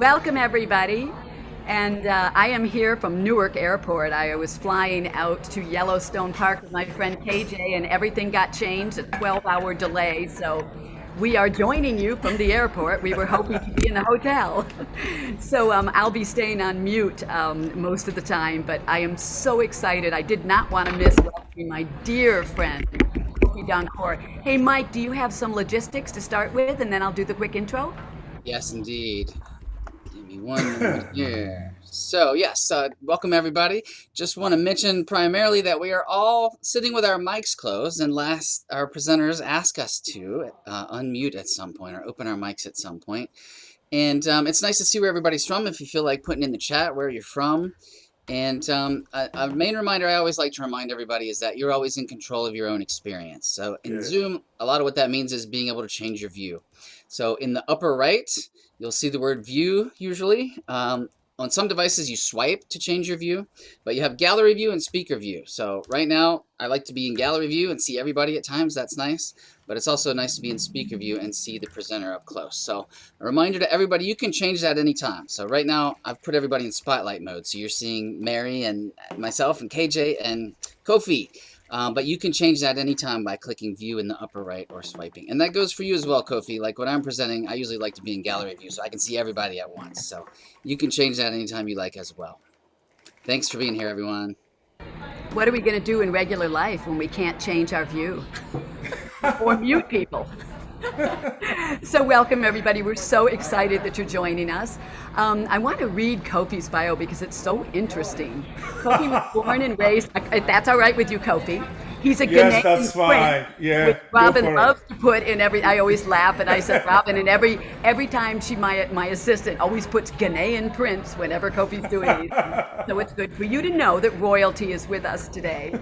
welcome everybody. And I am here from Newark Airport. I was flying out to Yellowstone Park with my friend KJ, and everything got changed, a 12-hour delay. So we are joining you from the airport. We were hoping to be in the hotel. So I'll be staying on mute most of the time, but I am so excited. I did not want to miss welcoming my dear friend, Kofi Donkor. Hey, Mike, do you have some logistics to start with, and then I'll do the quick intro? Yes, indeed. Give me one moment here. So, yes, welcome everybody. Just want to mention primarily that we are all sitting with our mics closed, unless our presenters ask us to unmute at some point or open our mics at some point. And it's nice to see where everybody's from. If you feel like putting in the chat where you're from. And a main reminder I always like to remind everybody is that you're always in control of your own experience. So in Good. Zoom, a lot of what that means is being able to change your view. So in the upper right, you'll see the word view usually. On some devices, you swipe to change your view, but you have gallery view and speaker view. So right now, I like to be in gallery view and see everybody at times. That's nice, but it's also nice to be in speaker view and see the presenter up close. So a reminder to everybody, you can change that anytime. So right now, I've put everybody in spotlight mode. So you're seeing Mary and myself and KJ and Kofi. But you can change that anytime by clicking view in the upper right or swiping. And that goes for you as well, Kofi. Like when I'm presenting, I usually like to be in gallery view so I can see everybody at once. So you can change that anytime you like as well. Thanks for being here, everyone. What are we going to do in regular life when we can't change our view or mute people? So welcome everybody. We're so excited that you're joining us. I want to read Kofi's bio because it's so interesting. Kofi was born and raised, if that's all right with you, Kofi. He's a Yes, Ghanaian that's fine. prince, which Yeah, go Robin for it. loves to put in every. I always laugh and I said Robin, and every time my assistant always puts Ghanaian prince whenever Kofi's doing anything. So it's good for you to know that royalty is with us today.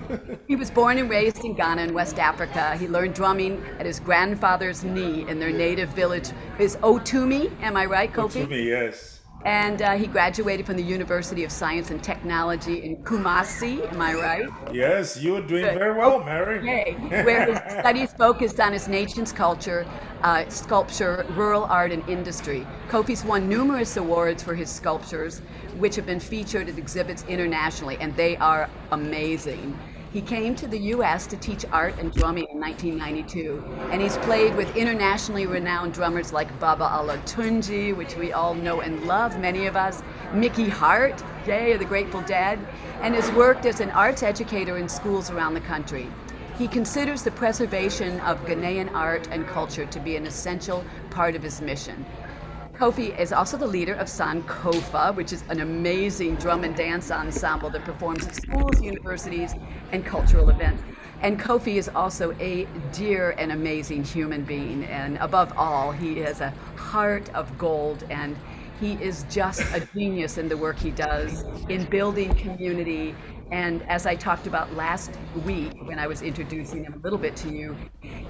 He was born and raised in Ghana in West Africa. He learned drumming at his grandfather's knee in their native village. Is Otumi, am I right, To Kofi? me, yes. And he graduated from the University of Science and Technology in Kumasi, am I right? Yes, you're doing Good. very well, Mary. Okay. Where his studies focused on his nation's culture, sculpture, rural art, and industry. Kofi's won numerous awards for his sculptures, which have been featured at exhibits internationally, and they are amazing. He came to the U.S. to teach art and drumming in 1992, and he's played with internationally renowned drummers like Olatunji, which we all know and love, many of us, Mickey Hart, yay, the Grateful Dead, and has worked as an arts educator in schools around the country. He considers the preservation of Ghanaian art and culture to be an essential part of his mission. Kofi is also the leader of Sankofa, which is an amazing drum and dance ensemble that performs at schools, universities, and cultural events. And Kofi is also a dear and amazing human being. And above all, he has a heart of gold, and he is just a genius in the work he does in building community. And as I talked about last week when I was introducing him a little bit to you,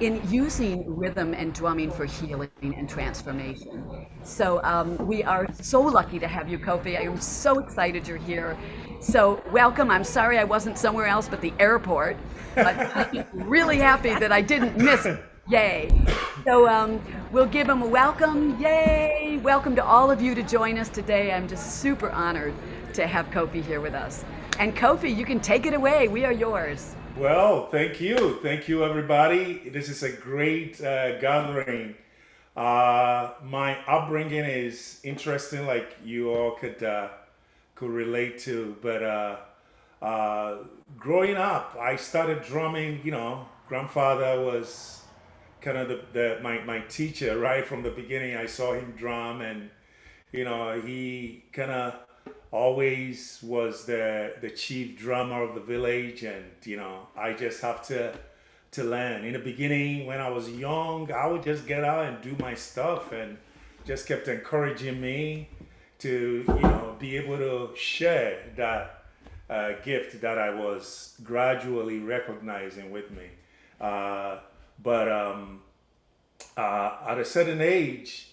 in using rhythm and drumming for healing and transformation. So we are so lucky to have you, Kofi. I am so excited you're here. So welcome. I'm sorry I wasn't somewhere else but the airport, but I'm really happy that I didn't miss it. Yay. So we'll give him a welcome. Yay. Welcome to all of you to join us today. I'm just super honored to have Kofi here with us. And Kofi, you can take it away. We are yours. Well, thank you. Thank you, everybody. This is a great gathering. My upbringing is interesting, like you all could relate to. But growing up, I started drumming. Grandfather was kind of my teacher right from the beginning. I saw him drum, and he kind of always was the chief drummer of the village, and I just have to learn. In the beginning, when I was young, I would just get out and do my stuff, and just kept encouraging me to be able to share that gift that I was gradually recognizing with me. But at a certain age,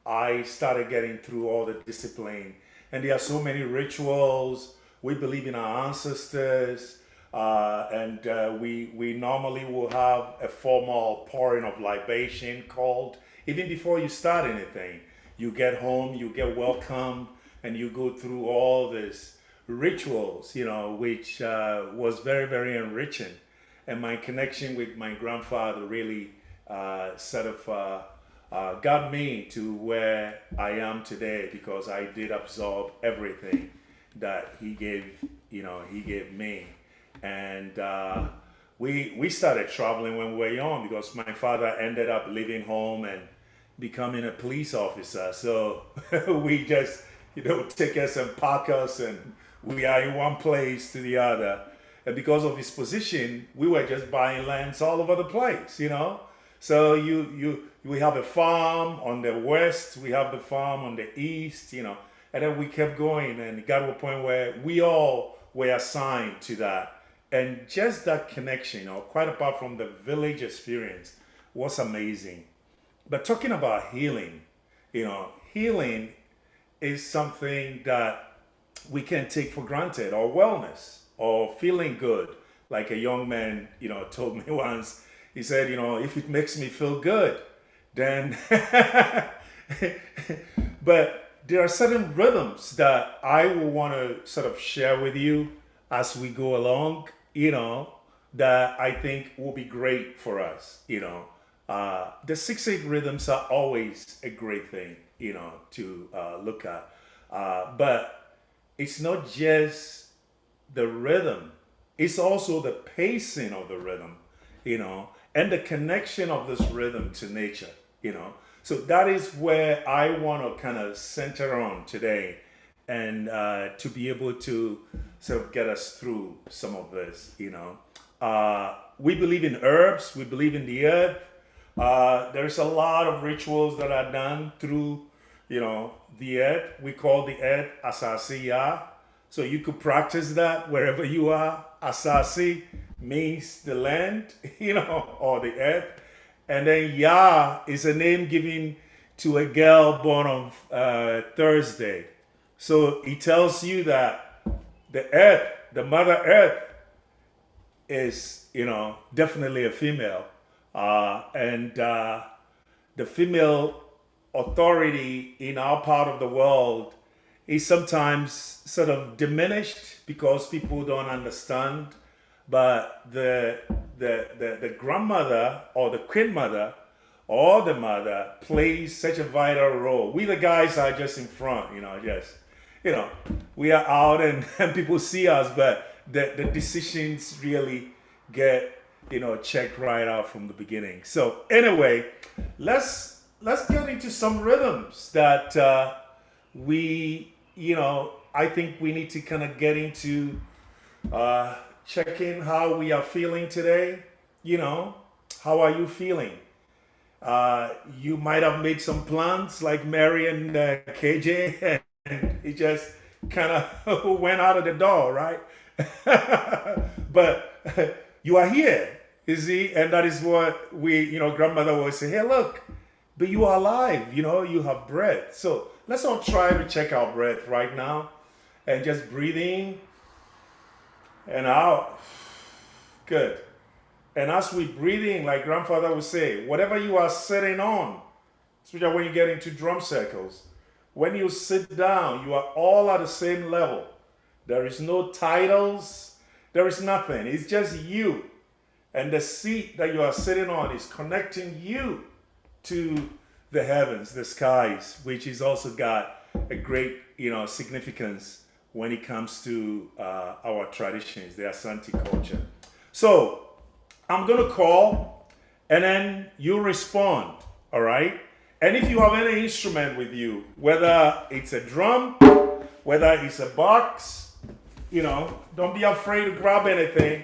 I started getting through all the discipline. And there are so many rituals. We believe in our ancestors. And we normally will have a formal pouring of libation called, even before you start anything. you get home, you get welcomed, and you go through all these rituals, which was very, very enriching. And my connection with my grandfather really sort of got me to where I am today, because I did absorb everything that he gave me. And we started traveling when we were young, because my father ended up leaving home and becoming a police officer. So we just, take us and park us, and we are in one place to the other. And because of his position, we were just buying lands all over the place, So we have a farm on the west, we have the farm on the east, and then we kept going, and it got to a point where we all were assigned to that. And just that connection, quite apart from the village experience, was amazing. But talking about healing, healing is something that we can take for granted, or wellness, or feeling good. Like a young man, told me once, he said, if it makes me feel good, then, but there are certain rhythms that I will want to sort of share with you as we go along, that I think will be great for us, The 6/8 rhythms are always a great thing, to look at. But it's not just the rhythm, it's also the pacing of the rhythm, and the connection of this rhythm to nature, So that is where I want to kind of center on today, and to be able to sort of get us through some of this, We believe in herbs, we believe in the earth. There's a lot of rituals that are done through, the earth. We call the earth Asasiya. So you could practice that wherever you are. Asasi means the land, or the earth. And then Ya is a name given to a girl born on Thursday. So it tells you that the earth, the mother earth, is, definitely a female. And the female authority in our part of the world is sometimes sort of diminished because people don't understand. But the grandmother, or the queen mother, or the mother plays such a vital role. We the guys are just in front, we are out and people see us, but the decisions really get checked right out from the beginning. So anyway, let's get into some rhythms that we I think we need to kind of get into, checking how we are feeling today. How are you feeling? You might have made some plans like Mary and KJ, and it just kind of went out of the door, right? But you are here, you see, and that is what we, grandmother would say, hey, look, but you are alive, you have breath. So let's all try to check our breath right now, and just breathe in and out. Good. And as we breathe in, like grandfather would say, whatever you are sitting on, especially when you get into drum circles, when you sit down, you are all at the same level. There is no titles. There is nothing. It's just you. And the seat that you are sitting on is connecting you to the heavens, the skies, which is also got a great, significance when it comes to our traditions, the Asante culture. So I'm going to call, and then you respond, all right? And if you have any instrument with you, whether it's a drum, whether it's a box, don't be afraid to grab anything,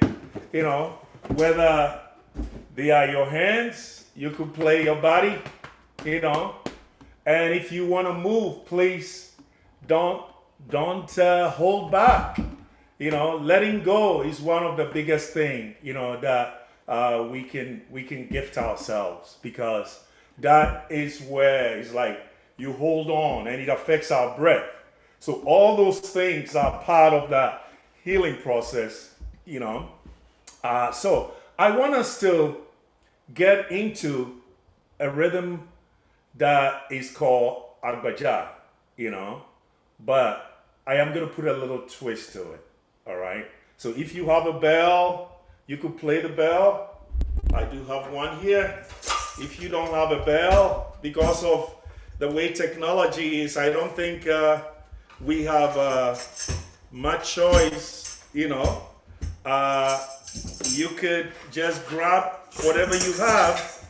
whether they are your hands, you could play your body, and if you want to move, please don't hold back. Letting go is one of the biggest things, that we can gift ourselves, because that is where it's like you hold on and it affects our breath. So all those things are part of that healing process, So I want us to get into a rhythm that is called agbaja, you know, but I am going to put a little twist to it. All right. So if you have a bell, you could play the bell. I do have one here. If you don't have a bell, because of the way technology is, I don't think we have much choice, you know. You could just grab whatever you have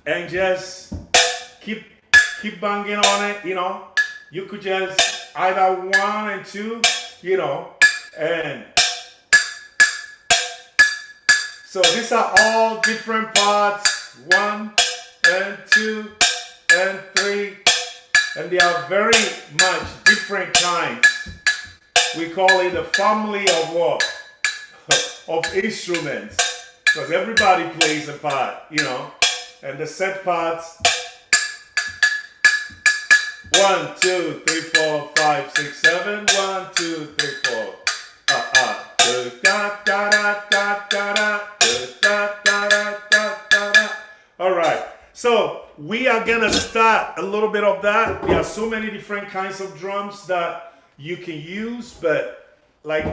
and just keep banging on it, you know. You could just either 1 and 2, you know, and so these are all different parts, 1 and 2 and 3, and they are very much different kinds. We call it a family of what? Of instruments, because everybody plays a part, you know, and the set parts, 1, 2, 3, 4, 5, 6, 7, 1, 2, 3, 4. Da, da, da, da, da, da, da, da, da, da, da. All right, so we are gonna start a little bit of that. There are so many different kinds of drums that you can use, but like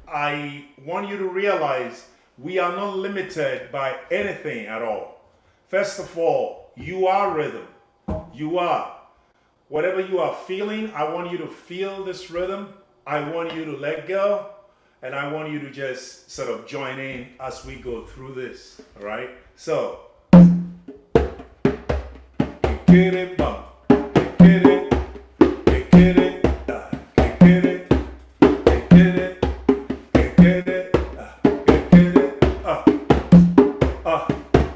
I want you to realize we are not limited by anything at all. First of all, you are rhythm. You are. Whatever you are feeling, I want you to feel this rhythm. I want you to let go. And I want you to just sort of join in as we go through this. All right? So, get it, bump. Get it. Get it. Get it. Get it. Get it. Get it.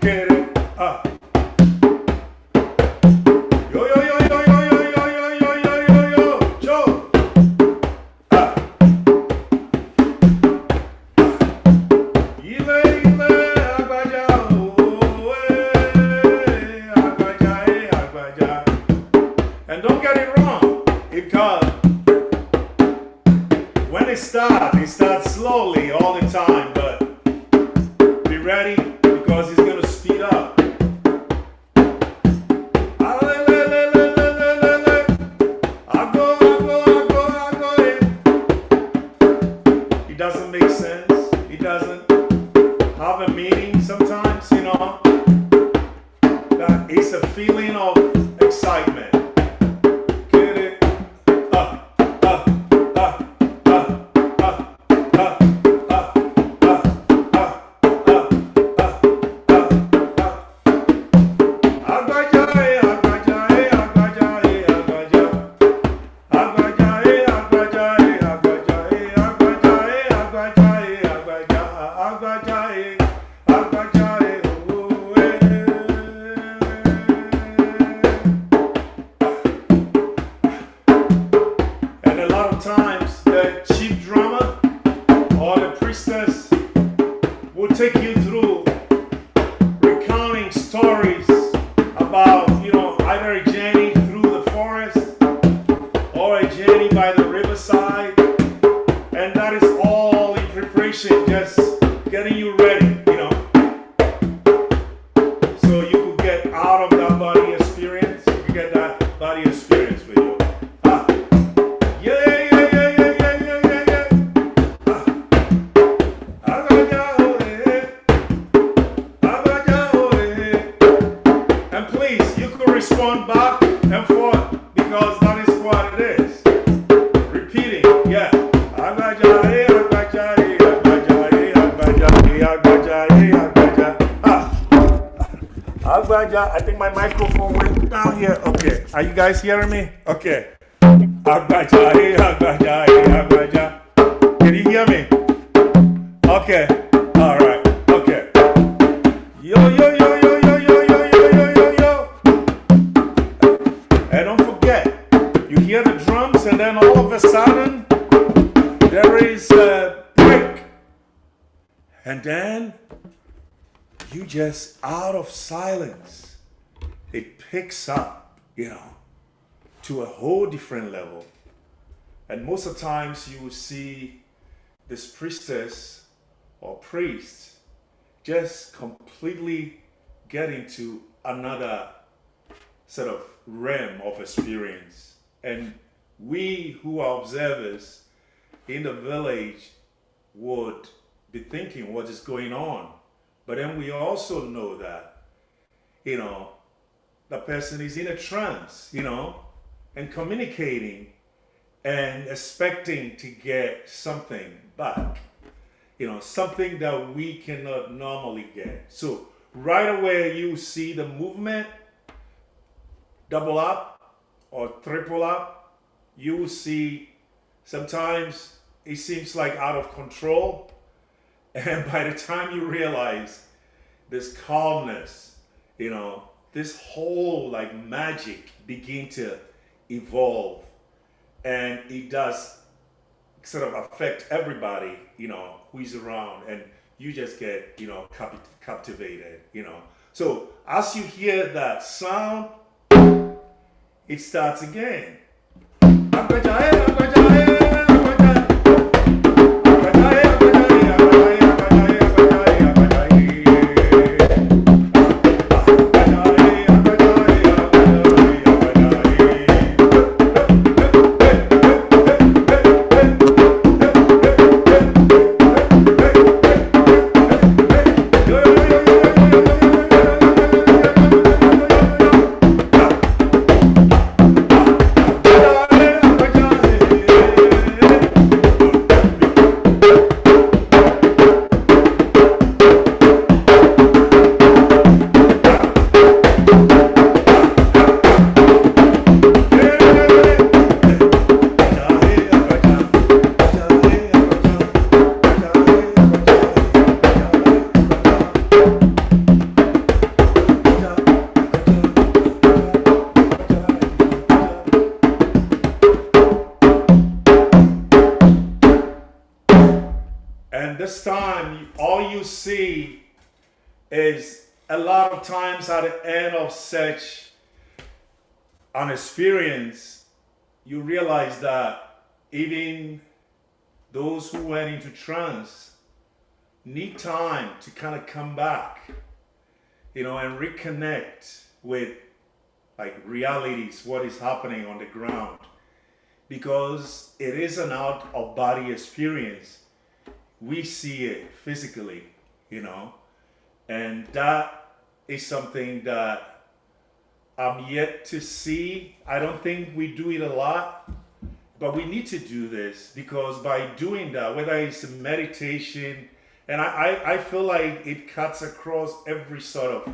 Get it. Yo, yo, yo, yo, yo, yo, yo, yo, yo, yo, yo, yo, Joe. Ile, ile, agbaja, oh, agbaja, agbaja. And don't get it wrong, because when it starts slowly all the time, but be ready because it's going to speed up. It doesn't make sense. It doesn't have a meaning sometimes, you know. That it's a feeling of excitement. Get it? And a lot of times the chief drummer or the priestess will take you through recounting stories about, you know, either a journey through the forest or a journey by the riverside. And that is all in preparation, just getting you ready, you know. So you could get out of that body experience, you could get that body experience with you. And please, you could respond back and forth because that is what it is. Repeating, yeah. I think my microphone went down here. Okay. Are you guys hearing me? Okay. Can you hear me? Okay. All right. Okay. Yo, yo, yo, yo, yo, yo, yo, yo, yo, yo, yo. And don't forget, you hear the drums and then all of a sudden, there is a break. And then, you just out of silence, it picks up, you know, to a whole different level. And most of the times you will see this priestess or priest just completely get into another sort of realm of experience. And we who are observers in the village would be thinking what is going on. But then we also know that, you know, the person is in a trance, you know, and communicating and expecting to get something back, you know, something that we cannot normally get. So right away you see the movement double up or triple up. You will see sometimes it seems like out of control, and by the time you realize this calmness, you know, this whole like magic begin to evolve, and it does sort of affect everybody, you know, who is around, and you just get, you know, captivated, you know. So as you hear that sound, it starts again. This time, all you see is a lot of times at the end of such an experience, you realize that even those who went into trance need time to kind of come back, you know, and reconnect with like realities, what is happening on the ground, because it is an out of body experience. We see it physically, you know, and that is something that I'm yet to see. I don't think we do it a lot, but we need to do this, because by doing that, whether it's a meditation, and I feel like it cuts across every sort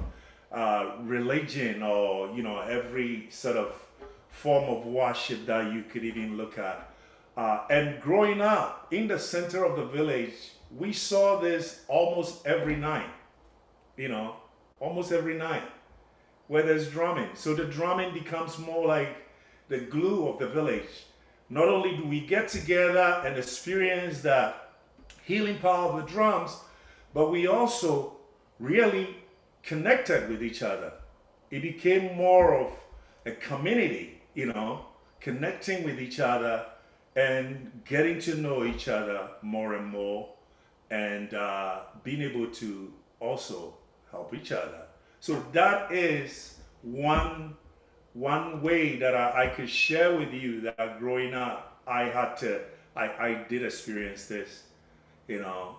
of religion, or, you know, every sort of form of worship that you could even look at. And growing up in the center of the village, we saw this almost every night, you know, almost every night where there's drumming. So the drumming becomes more like the glue of the village. Not only do we get together and experience that healing power of the drums, but we also really connected with each other. It became more of a community, you know, connecting with each other and getting to know each other more and more, and being able to also help each other. So that is one way that I could share with you, that growing up, I did experience this, you know,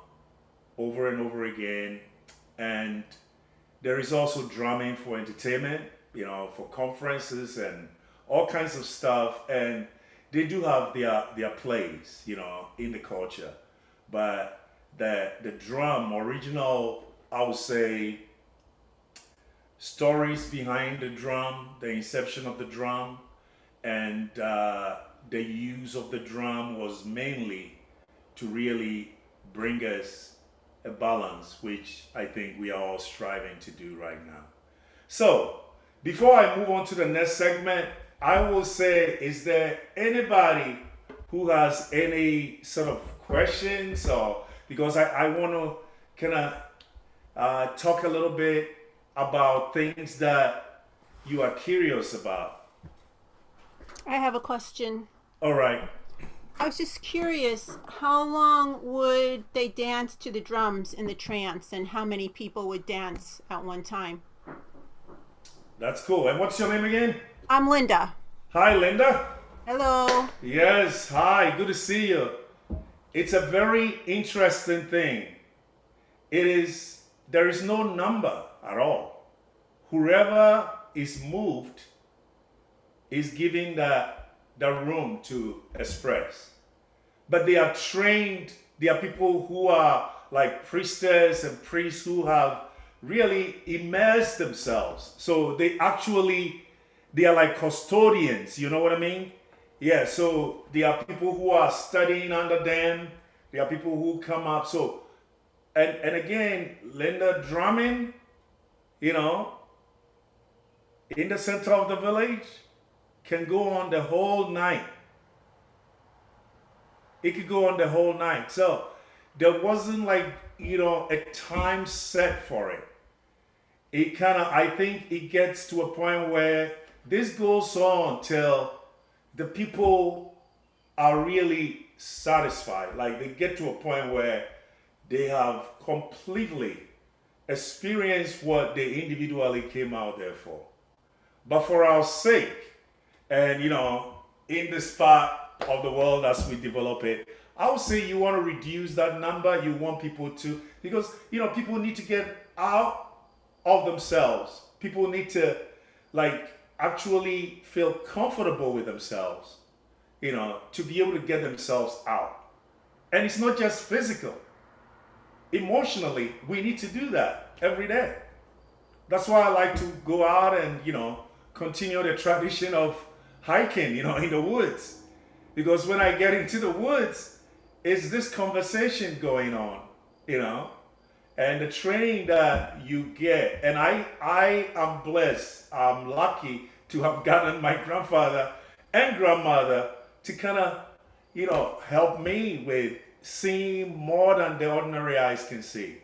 over and over again. And there is also drumming for entertainment, you know, for conferences and all kinds of stuff. And they do have their place, you know, in the culture. But the drum, original, I would say, stories behind the drum, the inception of the drum, and the use of the drum was mainly to really bring us a balance, which I think we are all striving to do right now. So, before I move on to the next segment, I will say, is there anybody who has any sort of questions, or because I want to kind of talk a little bit about things that you are curious about. I have a question. All right. I was just curious, how long would they dance to the drums in the trance, and how many people would dance at one time? That's cool. And what's your name again? I'm Linda. Hi, Linda. Hello. Yes, hi. Good to see you. It's a very interesting thing. There is no number at all. Whoever is moved is given the room to express. But they are trained, there are people who are like priestess and priests who have really immersed themselves. So they are like custodians, you know what I mean? Yeah, so there are people who are studying under them. There are people who come up. So, and again, Linda, drumming, you know, in the center of the village can go on the whole night. It could go on the whole night. So there wasn't like, you know, a time set for it. It kind of, I think it gets to a point where this goes on till the people are really satisfied. Like they get to a point where they have completely experienced what they individually came out there for. But for our sake, and you know, in this part of the world as we develop it, I would say you want to reduce that number. You want people to, because you know, people need to get out of themselves. People need to like actually feel comfortable with themselves, you know, to be able to get themselves out. And it's not just physical. Emotionally, we need to do that every day. That's why I like to go out and, you know, continue the tradition of hiking, you know, in the woods. Because when I get into the woods, it's this conversation going on, you know, and the training that you get. And I am blessed, I'm lucky to have gotten my grandfather and grandmother to kind of, you know, help me with seeing more than the ordinary eyes can see,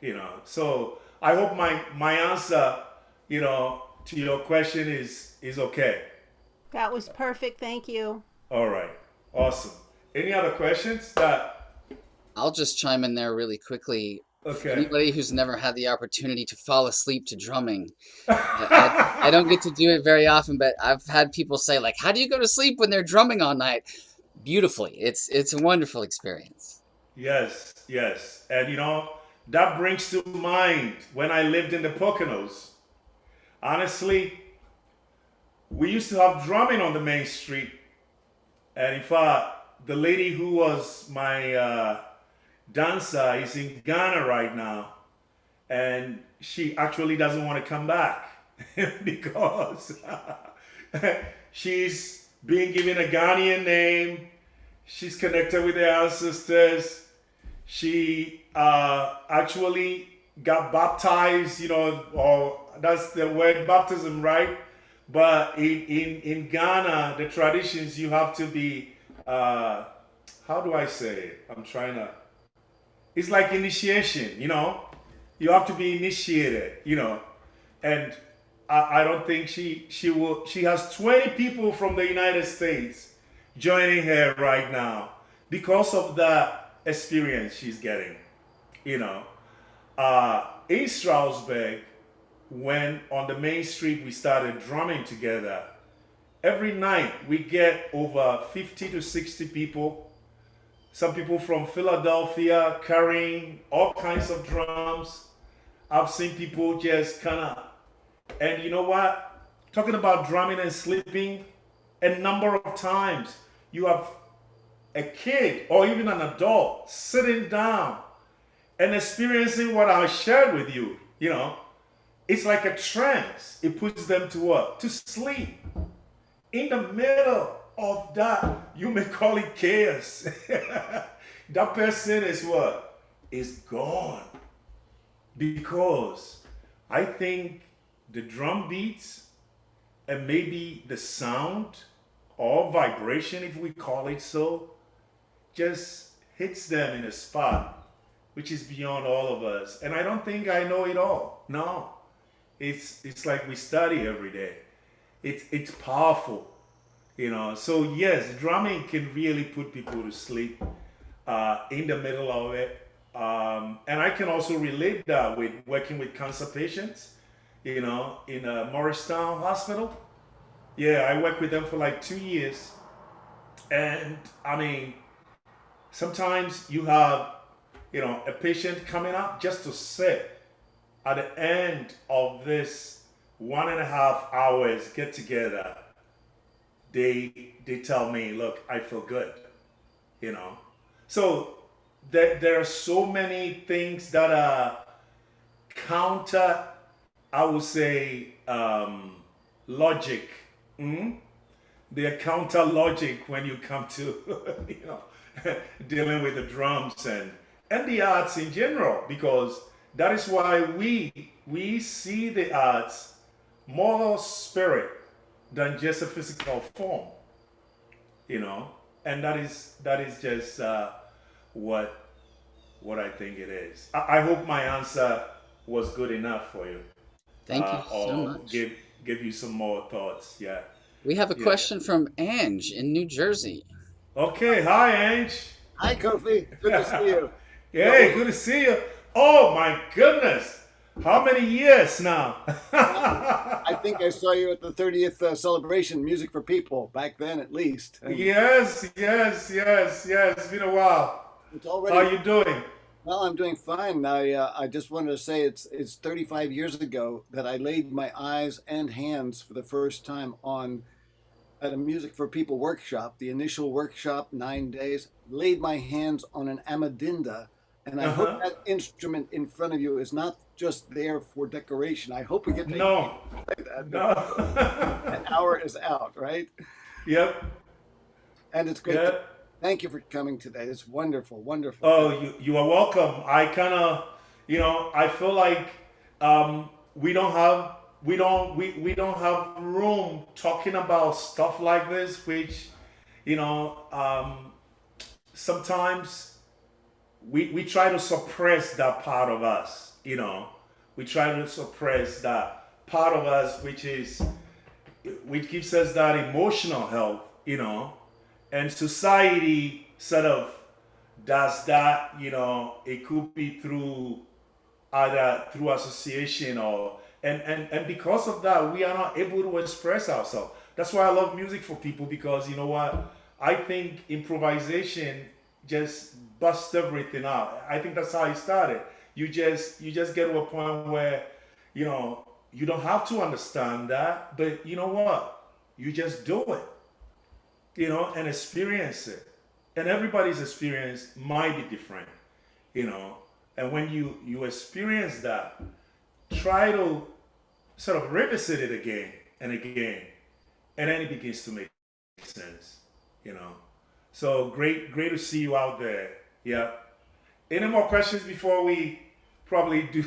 you know. So I hope my answer, you know, to your question is okay. That was perfect. Thank you. All right. Awesome. Any other questions that? I'll just chime in there really quickly. For Okay. anybody who's never had the opportunity to fall asleep to drumming, I don't get to do it very often, but I've had people say, like, how do you go to sleep when they're drumming all night? Beautifully. It's a wonderful experience. Yes, yes. And you know, that brings to mind when I lived in the Poconos. Honestly, we used to have drumming on the main street. And in fact, the lady who was my dancer is in Ghana right now. And she actually doesn't want to come back because she's being given a Ghanaian name. She's connected with her ancestors. She actually got baptized, you know, or that's the word baptism, right? But in Ghana, the traditions, you have to be, how do I say it? It's like initiation, you know? You have to be initiated, you know? And I don't think she has 20 people from the United States joining her right now because of the experience she's getting, you know? In Strasbourg, when on the main street we started drumming together, every night we get over 50 to 60 people. Some people from Philadelphia carrying all kinds of drums. I've seen people just kind of, and you know what? Talking about drumming and sleeping, a number of times you have a kid or even an adult sitting down and experiencing what I shared with you, you know. It's like a trance. It puts them to what? To sleep. In the middle of that, you may call it chaos. That person is what? Is gone. Because I think the drum beats and maybe the sound or vibration, if we call it so, just hits them in a spot which is beyond all of us. And I don't think I know it all. No. It's like we study every day. It's powerful, you know. So yes, drumming can really put people to sleep in the middle of it. And I can also relate that with working with cancer patients. in Morristown Hospital. Yeah, I worked with them for like 2 years. And I mean, sometimes you have, a patient coming up just to sit at the end of this 1.5 hours get together. They tell me, look, I feel good, you know. So there are so many things that are counter, I would say, logic. Mm? They are counter logic when you come to, dealing with the drums and the arts in general, because that is why we see the arts more spirit than just a physical form, you know, and that is just what I think it is. I hope my answer was good enough for you, Thank you so or much. give you some more thoughts. Yeah, We have a yeah. question from Ange in New Jersey. Okay, hi Ange. Hi, Kofi. Good to see you. Hey, good to see you. Oh my goodness, how many years now? I think I saw you at the 30th celebration, Music for People, back then at least. And Yes, yes, yes, yes. It's been a while. it's How already, you doing? well, I'm doing fine. I just wanted to say it's 35 years ago that I laid my eyes and hands for the first time on at a Music for People workshop, the initial workshop, 9 days, laid my hands on an amadinda. And I hope Uh-huh. that instrument in front of you is not just there for decoration. I hope we get to hear you No, play that no. before an hour is out, right? Yep, And it's great. yep. Thank you for coming today. It's wonderful, wonderful. Oh, you are welcome. I kind of, I feel like we don't have we don't have room talking about stuff like this, which you know sometimes we try to suppress that part of us. We try to suppress that part of us, which gives us that emotional health. And society sort of does that. It could be through either through association or and because of that we are not able to express ourselves. That's why I love music for people, because you know what, I think improvisation just busts everything out. I think that's how it started. You just get to a point where you don't have to understand that, but you know what, you just do it, and experience it. And everybody's experience might be different, you know. And when you experience that, try to sort of revisit it again and again, and then it begins to make sense, you know. So great to see you out there. Yeah. Any more questions before we probably do?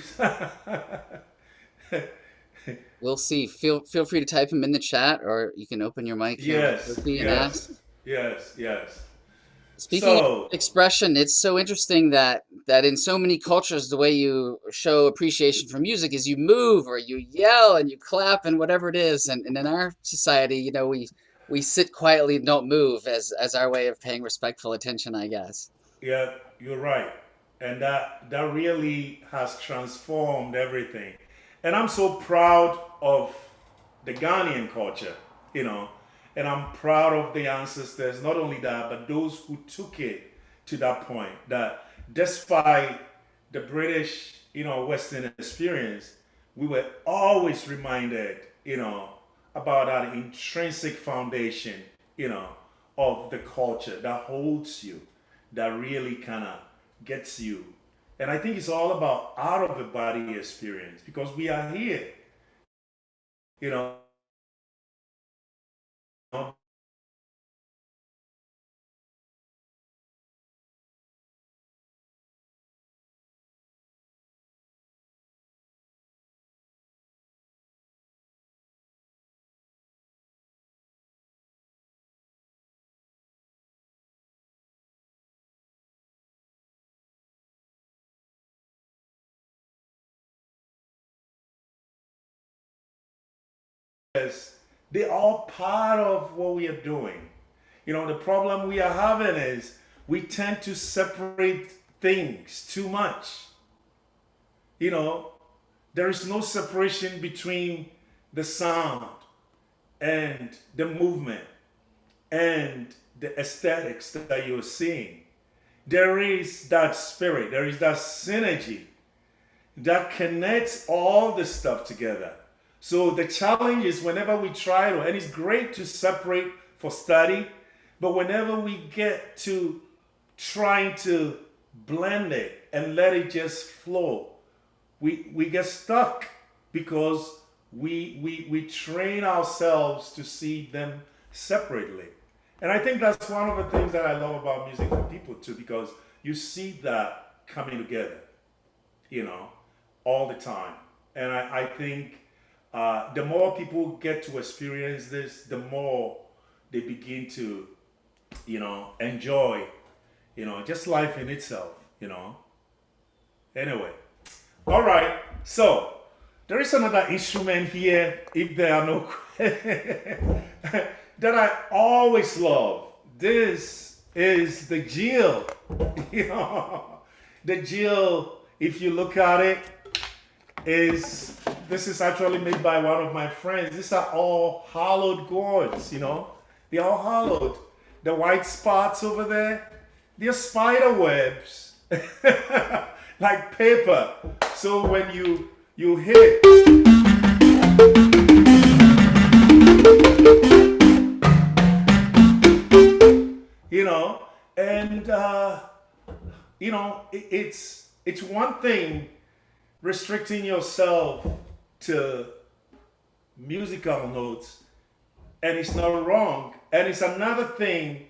We'll see. Feel free to type them in the chat, or you can open your mic here, Yes, Kofi, and ask. yes, yes, yes. Speaking of So expression, it's so interesting that in so many cultures, the way you show appreciation for music is you move or you yell and you clap and whatever it is. And in our society, we sit quietly and don't move as our way of paying respectful attention, I guess. yeah, you're right. And that really has transformed everything. And I'm so proud of the Ghanaian culture, you know, and I'm proud of the ancestors, not only that, but those who took it to that point, that despite the British, Western experience, we were always reminded, about that intrinsic foundation, you know, of the culture that holds you, that really kind of gets you. And I think it's all about out of the body experience, because we are here, you know, they're all part of what we are doing. The problem we are having is we tend to separate things too much. You know, there is no separation between the sound and the movement and the aesthetics that you're seeing. There is that spirit, there is that synergy that connects all the stuff together. So the challenge is whenever we try to, and it's great to separate for study, but whenever we get to trying to blend it and let it just flow, we get stuck because we train ourselves to see them separately. And I think that's one of the things that I love about music for people too, because you see that coming together, all the time. And I think the more people get to experience this, the more they begin to, enjoy, just life in itself, Anyway, all right. So there is another instrument here, if there are no that I always love. This is the jill. The jill, if you look at it, this is actually made by one of my friends. These are all hollowed gourds, They're all hollowed. The white spots over there, they're spider webs. Like paper. So when you hit, and it's one thing restricting yourself to musical notes, and it's not wrong, and it's another thing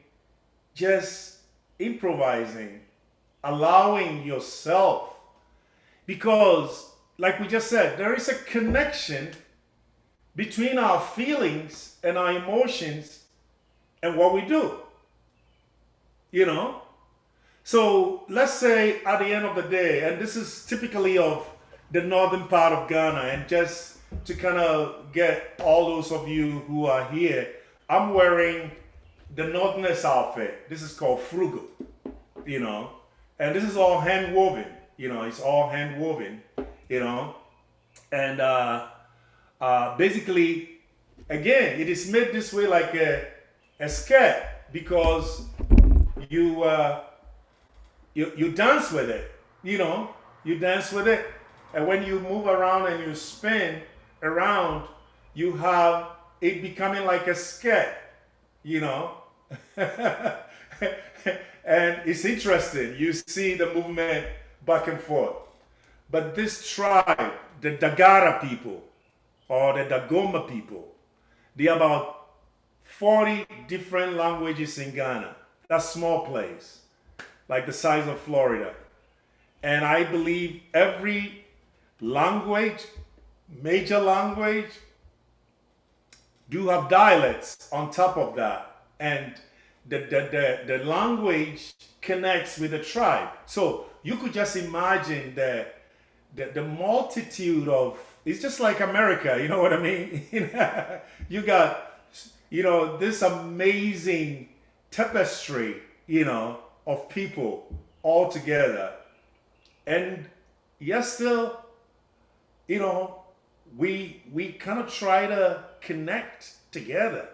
just improvising, allowing yourself, because like we just said, there is a connection between our feelings and our emotions and what we do. So let's say at the end of the day, and this is typically of the northern part of Ghana, and just to kind of get all those of you who are here, I'm wearing the Northerners outfit. This is called frugal, and this is all hand woven, it's all hand woven, and basically, again, it is made this way like a skirt, because you dance with it, you dance with it, and when you move around and you spin around, you have it becoming like a skirt, and it's interesting. You see the movement back and forth. But this tribe, the Dagara people, or the Dagoma people, they are about 40 different languages in Ghana. That's a small place, like the size of Florida. And I believe every language, major language, do have dialects on top of that. And the language connects with the tribe. So you could just imagine the multitude of, it's just like America, you know what I mean? You got, this amazing tapestry, of people all together. And yet still, we kind of try to connect together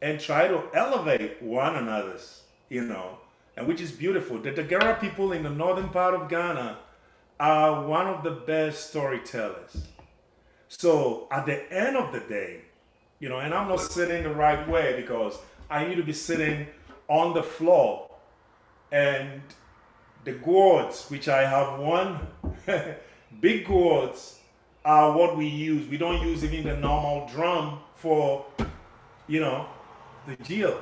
and try to elevate one another's, and which is beautiful. The Dagara people in the northern part of Ghana are one of the best storytellers. So at the end of the day, and I'm not sitting the right way because I need to be sitting on the floor, and the gourds, which I have one, big gourds are what we use. We don't use even the normal drum for, the jill.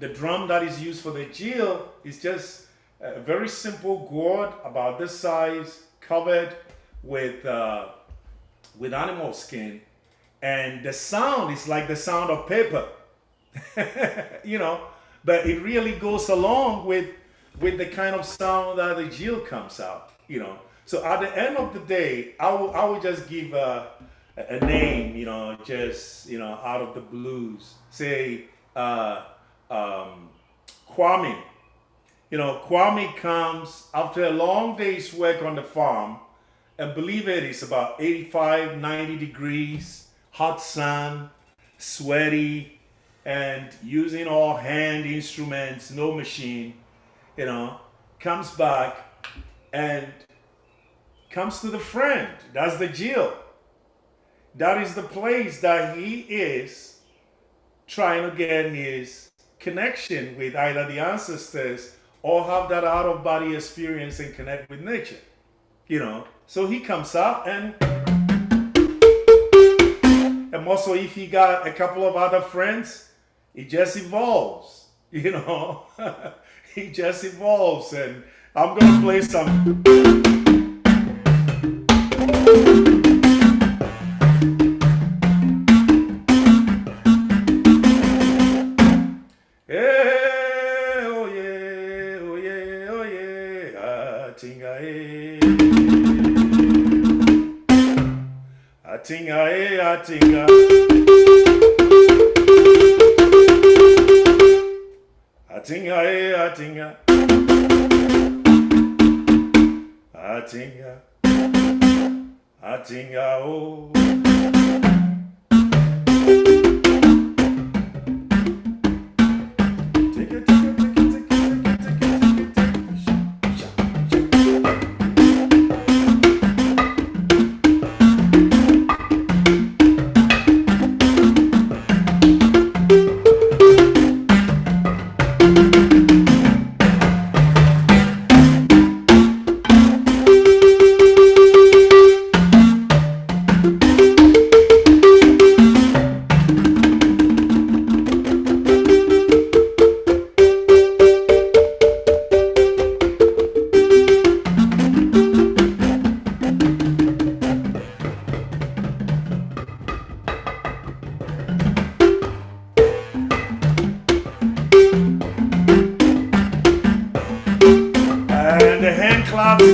The drum that is used for the jill is just a very simple gourd about this size, covered with animal skin, and the sound is like the sound of paper, but it really goes along with the kind of sound that the jill comes out, So at the end of the day, I will just give a name, just out of the blues. Say Kwame. Kwame comes after a long day's work on the farm, And believe it, it's about 85, 90 degrees, hot sun, sweaty, and using all hand instruments, no machine, you know, comes back and comes to the friend. That's the jail. That is the place that he is trying to get his connection with either the ancestors or have that out of body experience and connect with nature. You know, so he comes out and also if he got a couple of other friends, it just evolves, you know. He just evolves, and I'm gonna play some. Yeah, oh yeah, oh yeah, oh yeah, Atinga, Atinga, Atinga. Atinga, Atinga, Atinga, Atinga, oh.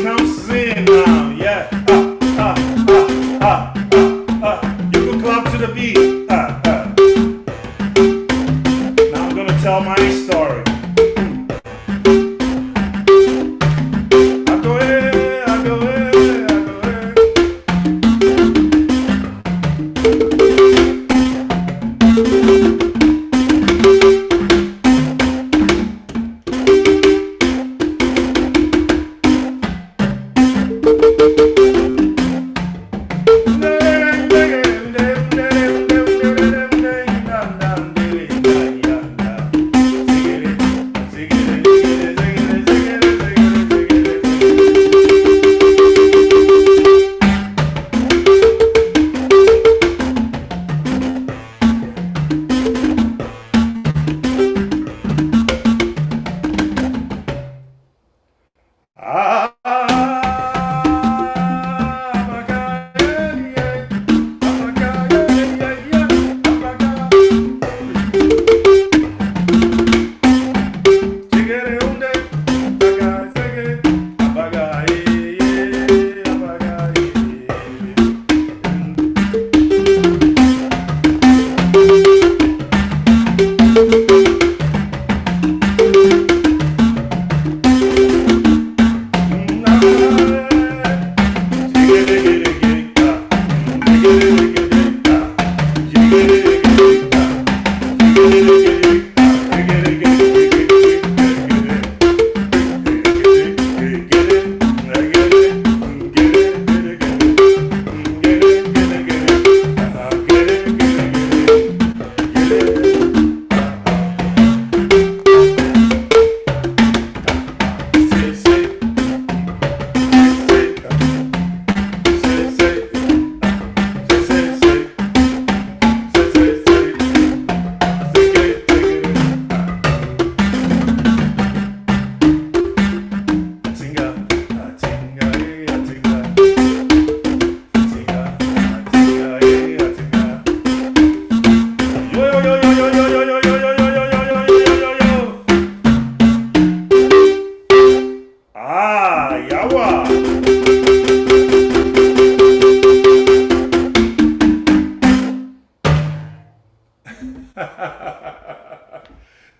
Comes in now, yeah. You can clap to the beat. Now I'm gonna tell my story. I go away, I go away, I go away.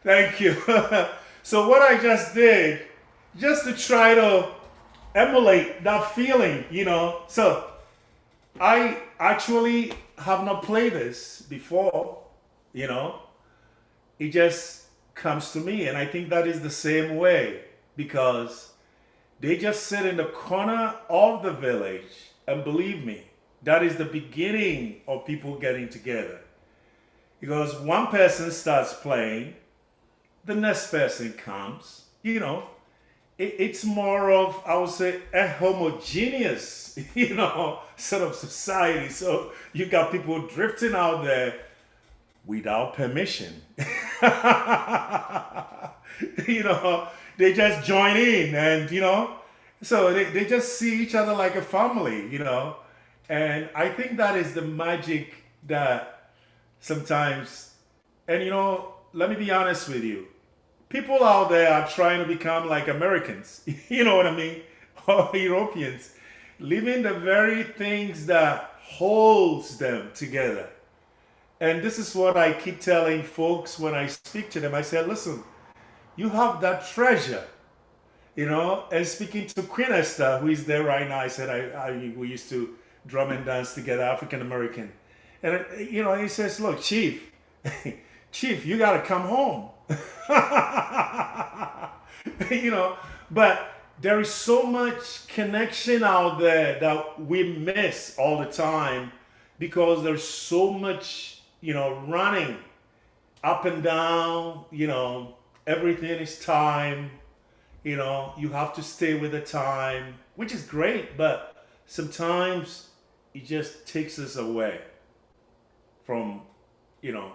Thank you. So what I just did, just to try to emulate that feeling, you know. So I actually have not played this before, you know. It just comes to me, and I think that is the same way because they just sit in the corner of the village, and believe me, that is the beginning of people getting together. Because one person starts playing, the next person comes, you know. It's more of, I would say, a homogeneous, you know, sort of society. So you got people drifting out there without permission. You know, they just join in and, you know, so they just see each other like a family, you know. And I think that is the magic that sometimes, and you know, let me be honest with you. People out there are trying to become like Americans, you know what I mean? Or Europeans, living the very things that holds them together. And this is what I keep telling folks when I speak to them. I say, listen, you have that treasure, you know. And speaking to Queen Esther, who is there right now, I said, we used to drum and dance together, African American. And, you know, he says, look, Chief, Chief, you got to come home. You know, but there is so much connection out there that we miss all the time because there's so much, you know, running up and down, you know, everything is time, you know, you have to stay with the time, which is great, but sometimes it just takes us away from, you know,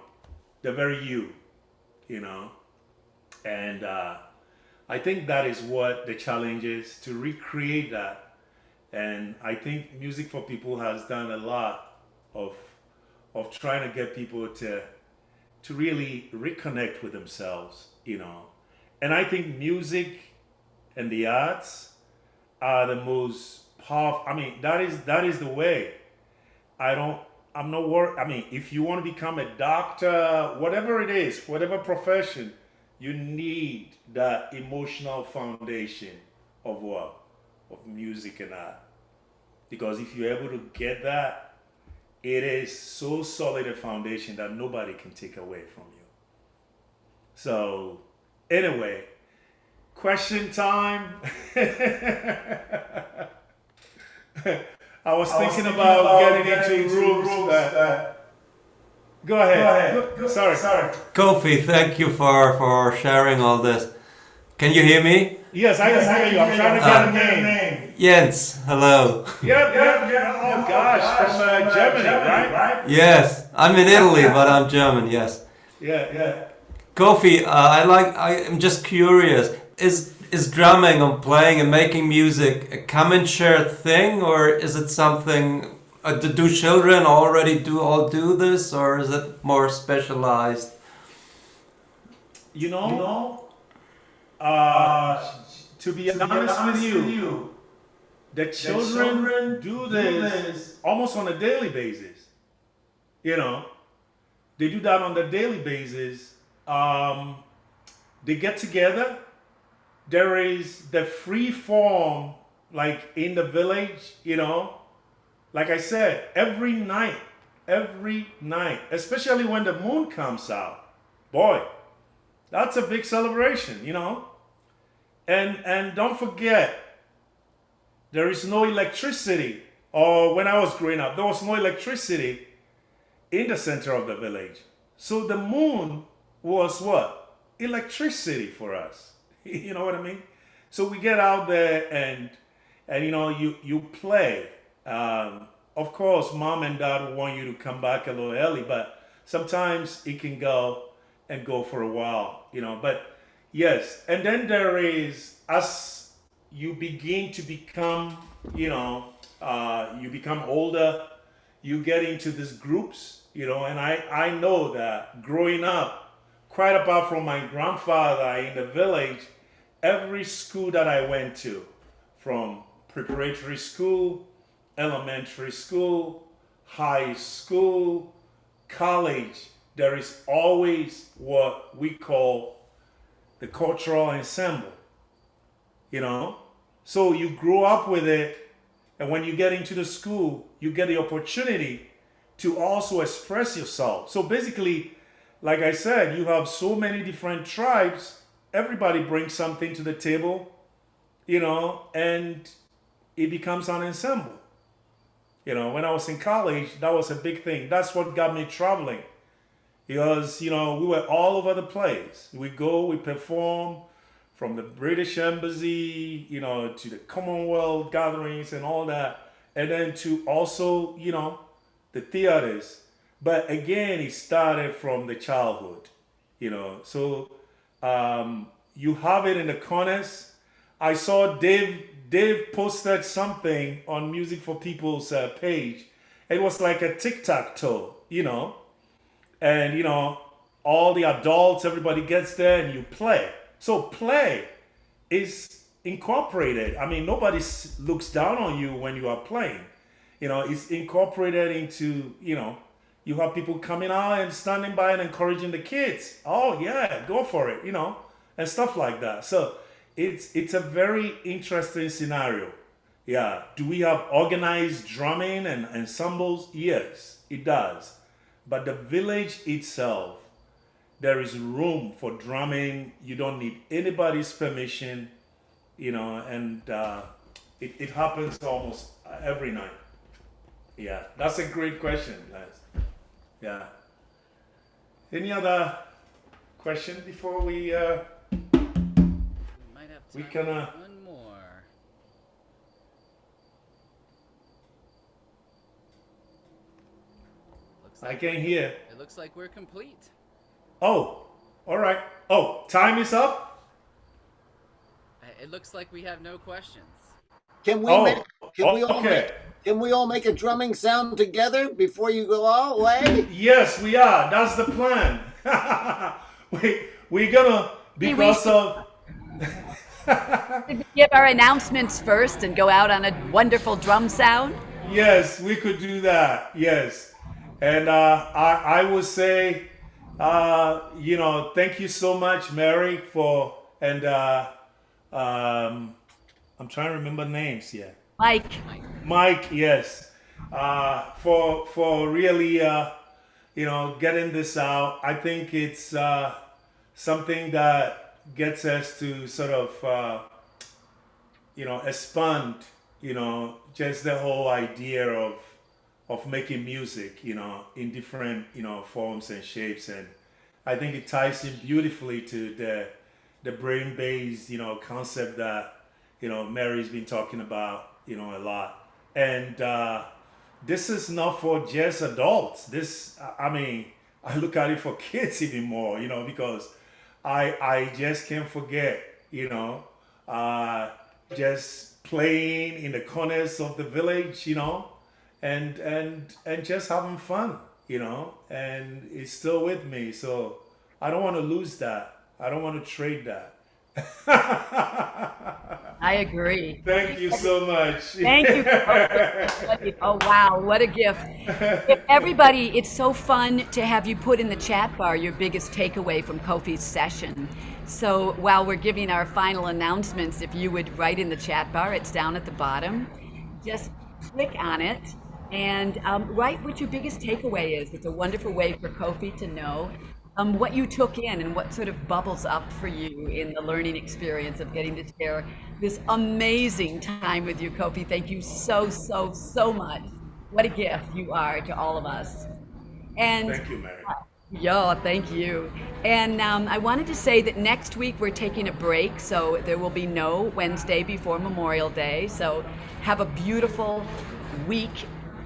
the very you know. And I think that is what the challenge is, to recreate that. And I think Music for People has done a lot of trying to get people to really reconnect with themselves, you know. And I think music and the arts are the most powerful. I mean, that is the way. I'm not worried. I mean, if you want to become a doctor, whatever it is, whatever profession, you need that emotional foundation of what? Of music and art. Because if you're able to get that, it is so solid a foundation that nobody can take away from you. So, anyway, question time. I was thinking about getting into rooms. Go ahead. Sorry. Kofi, thank you for sharing all this. Can you hear me? Yes, I can hear you. I'm trying to get a name. Jens, hello. Yep. Oh gosh, from Germany, right? Yes, I'm in Italy, but I'm German. Yes. Yeah. Kofi, I'm just curious. Is drumming and playing and making music a common shared thing, or is it something? Do children already do this, or is it more specialized? You know, to be honest with you, the children do this almost on a daily basis. You know, they do that on a daily basis. They get together. There is the free form, like in the village, you know. Like I said, every night, especially when the moon comes out, boy, that's a big celebration, you know. And don't forget, there is no electricity. Or when I was growing up, there was no electricity in the center of the village. So the moon was what? Electricity for us. You know what I mean? So we get out there and you know, you play. Of course, mom and dad want you to come back a little early, but sometimes it can go for a while, you know. But yes, and then there is, as you begin to become, you know, you become older, you get into these groups, you know. And I know that growing up, quite apart from my grandfather in the village, every school that I went to, from preparatory school, elementary school, high school, college, there is always what we call the cultural ensemble, you know. So you grow up with it, and when you get into the school, you get the opportunity to also express yourself. So basically, like I said, you have so many different tribes. Everybody brings something to the table, and it becomes an ensemble. When I was in college, that was a big thing. That's what got me traveling. Because, we were all over the place. We go, we perform from the British Embassy, to the Commonwealth gatherings and all that. And then to also, the theaters. But again, it started from the childhood, So you have it in the corners. I saw Dave posted something on Music for People's page. It was like a tic-tac-toe, and all the adults, everybody gets there and you play. So play is incorporated. I mean, nobody looks down on you when you are playing. It's incorporated into, you have people coming out and standing by and encouraging the kids. Oh yeah, go for it, and stuff like that. So it's a very interesting scenario. Yeah. Do we have organized drumming and ensembles? Yes, it does. But the village itself, there is room for drumming. You don't need anybody's permission, and it happens almost every night. Yeah, that's a great question, Lance. Yeah. Any other question before we Might have we time can for one more. I can hear. It looks like we're complete. Oh, all right. Oh, time is up. It looks like we have no questions. Can we okay. Can we all make a drumming sound together before you go all the way? Yes, we are. That's the plan. We're gonna, because of Give our announcements first and go out on a wonderful drum sound. Yes, we could do that. Yes. And I would say, thank you so much, Mary, and I'm trying to remember names here. Mike, yes. For really, getting this out. I think it's something that gets us to sort of, expand, just the whole idea of making music, in different, forms and shapes. And I think it ties in beautifully to the brain-based, concept that, Mary's been talking about, a lot. And this is not for just adults. I look at it for kids even more, because I just can't forget, just playing in the corners of the village, and just having fun, and it's still with me. So I don't want to lose that. I don't want to trade that. I agree. Thank you so much. Thank you. Oh, wow. What a gift. If everybody, it's so fun to have you put in the chat bar your biggest takeaway from Kofi's session. So while we're giving our final announcements, if you would write in the chat bar, it's down at the bottom. Just click on it and write what your biggest takeaway is. It's a wonderful way for Kofi to know what you took in and what sort of bubbles up for you in the learning experience of getting to share this amazing time with you, Kofi. Thank you so, so, so much. What a gift you are to all of us. And thank you, Mary. Yeah, thank you. And I wanted to say that next week we're taking a break, so there will be no Wednesday before Memorial Day. So have a beautiful week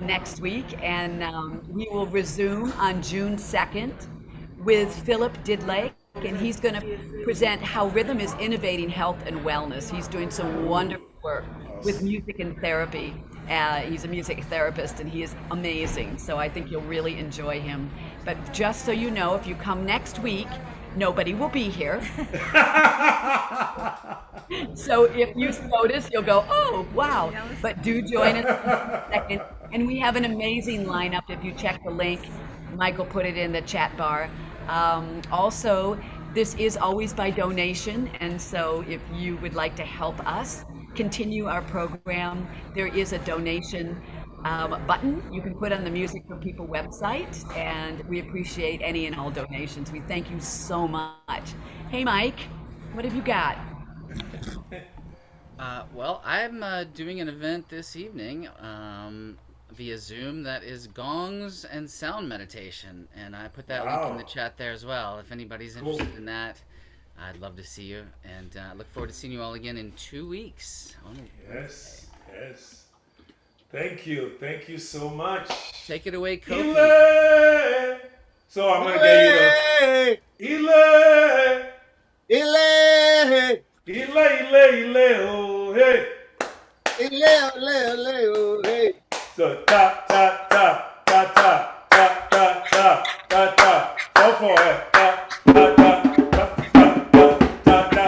next week, and we will resume on June 2nd with Philip Didlake, and he's going to present how rhythm is innovating health and wellness. He's doing some wonderful work with music and therapy. He's a music therapist, and he is amazing. So I think you'll really enjoy him. But just so you know, if you come next week, nobody will be here. So if you notice, you'll go, oh, wow. But do join us in a second. And we have an amazing lineup. If you check the link, Michael put it in the chat bar. Also, this is always by donation. And so if you would like to help us continue our program, there is a donation button you can put on the Music for People website, and we appreciate any and all donations. We thank you so much. Hey, Mike, what have you got? Well, I'm doing an event this evening via Zoom that is gongs and sound meditation, and I put that link in the chat there as well. If anybody's interested in that, I'd love to see you, and look forward to seeing you all again in 2 weeks. Yes, yes. Thank you so much. Take it away, Kofi. Ile. So I'm gonna get you the Ile. Oh, hey. Oh, hey. So ta ta ta ta ta ta ta ta ta ta. Go for it. Ta ta ta ta ta ta ta.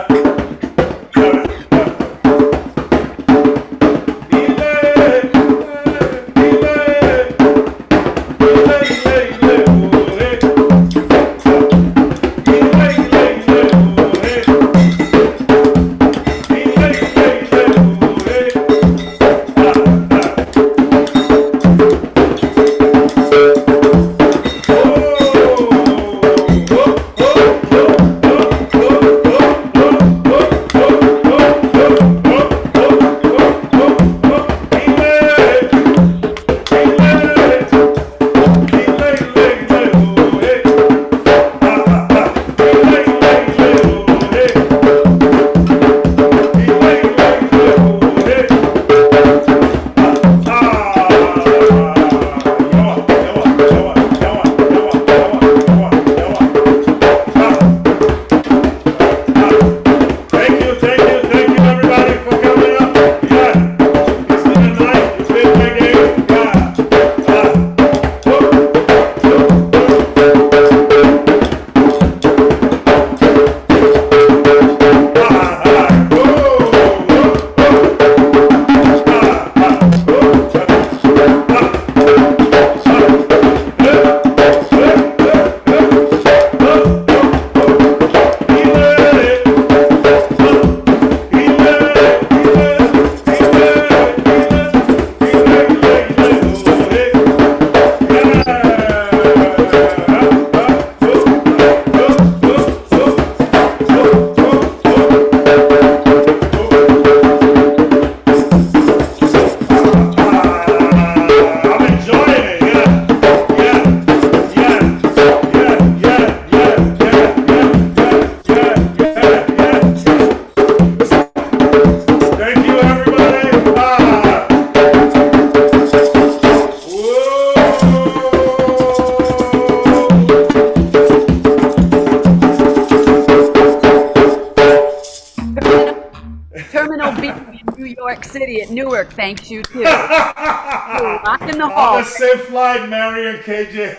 City at Newark thanks you too. Rocking the hall. On the same flight, Mary and KJ.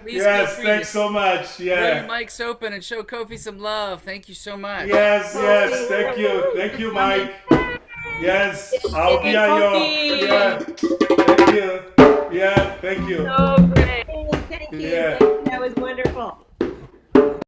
Yes, thanks so much. Yeah. Blow your mics open and show Kofi some love. Thank you so much. Yes, thank you, Mike. Yes, I'll be at your. Yeah, thank you. Yeah, thank you. So great. Thank you. Yeah.